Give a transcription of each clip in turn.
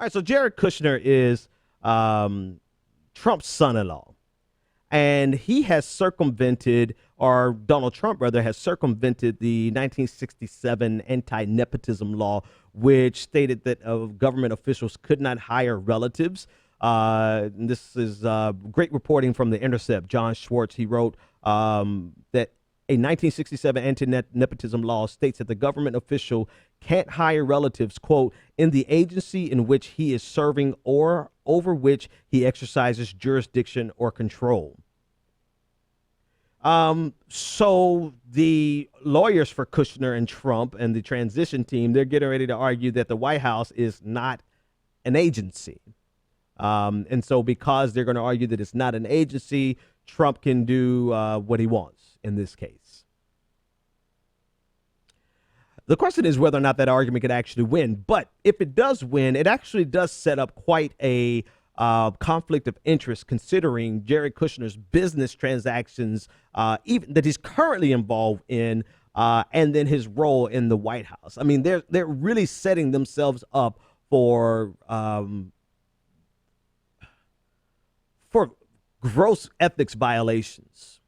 All right, so Jared Kushner is Trump's son-in-law, and he has circumvented, or Donald Trump, rather, has circumvented the 1967 anti-nepotism law, which stated that government officials could not hire relatives. This is great reporting from The Intercept. John Schwartz, he wrote that a 1967 anti-nepotism law states that the government official can't hire relatives, quote, in the agency in which he is serving or over which he exercises jurisdiction or control. So the lawyers for Kushner and Trump and the transition team, they're getting ready to argue that the White House is not an agency. And so because they're going to argue that it's not an agency, Trump can do what he wants in this case. The question is whether or not that argument could actually win. But if it does win, it actually does set up quite a conflict of interest, considering Jared Kushner's business transactions, even that he's currently involved in, and then his role in the White House. I mean, they're really setting themselves up for gross ethics violations.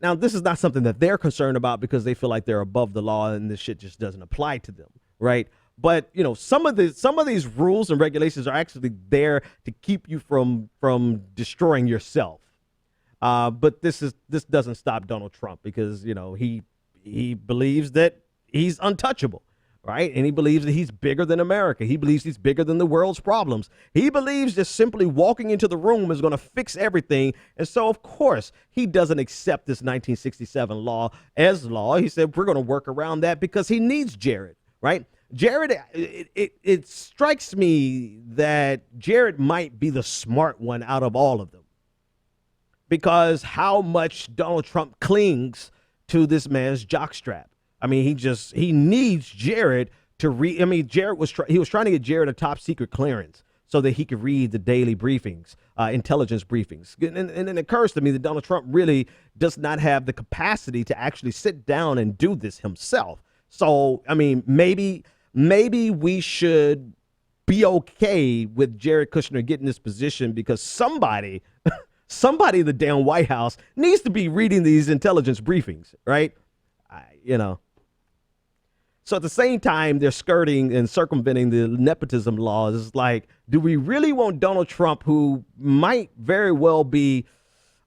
Now, this is not something that they're concerned about because they feel like they're above the law and this shit just doesn't apply to them, right? But, you know, some of these rules and regulations are actually there to keep you from destroying yourself. But this doesn't stop Donald Trump because, you know, he believes that he's untouchable, right? And he believes that he's bigger than America. He believes he's bigger than the world's problems. He believes just simply walking into the room is going to fix everything. And so, of course, he doesn't accept this 1967 law as law. He said, we're going to work around that because he needs Jared, right? Jared, it strikes me that Jared might be the smart one out of all of them because how much Donald Trump clings to this man's jockstrap. I mean, he needs Jared to Jared was trying to get Jared a top secret clearance so that he could read the daily briefings, intelligence briefings. And it occurs to me that Donald Trump really does not have the capacity to actually sit down and do this himself. So, I mean, maybe we should be okay with Jared Kushner getting this position because somebody in the damn White House needs to be reading these intelligence briefings, right? So at the same time, they're skirting and circumventing the nepotism laws. It's like, do we really want Donald Trump, who might very well be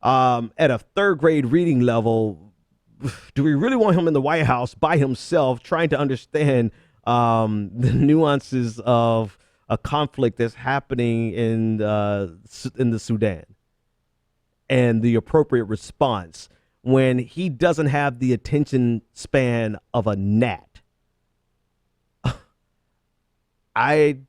at a third grade reading level, do we really want him in the White House by himself trying to understand the nuances of a conflict that's happening in the Sudan and the appropriate response when he doesn't have the attention span of a gnat? I'm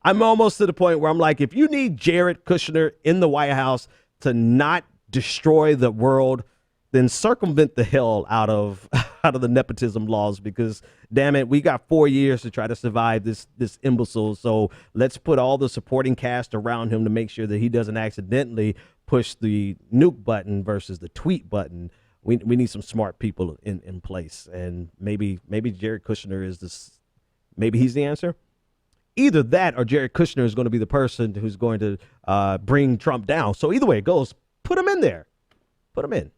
almost to the point where I'm like, if you need Jared Kushner in the White House to not destroy the world, then circumvent the hell out of the nepotism laws, because damn it, we got 4 years to try to survive this imbecile. So let's put all the supporting cast around him to make sure that he doesn't accidentally push the nuke button versus the tweet button. We need some smart people in place, and maybe Jared Kushner is this. Maybe he's the answer. Either that or Jared Kushner is going to be the person who's going to bring Trump down. So either way it goes, put him in there. Put him in.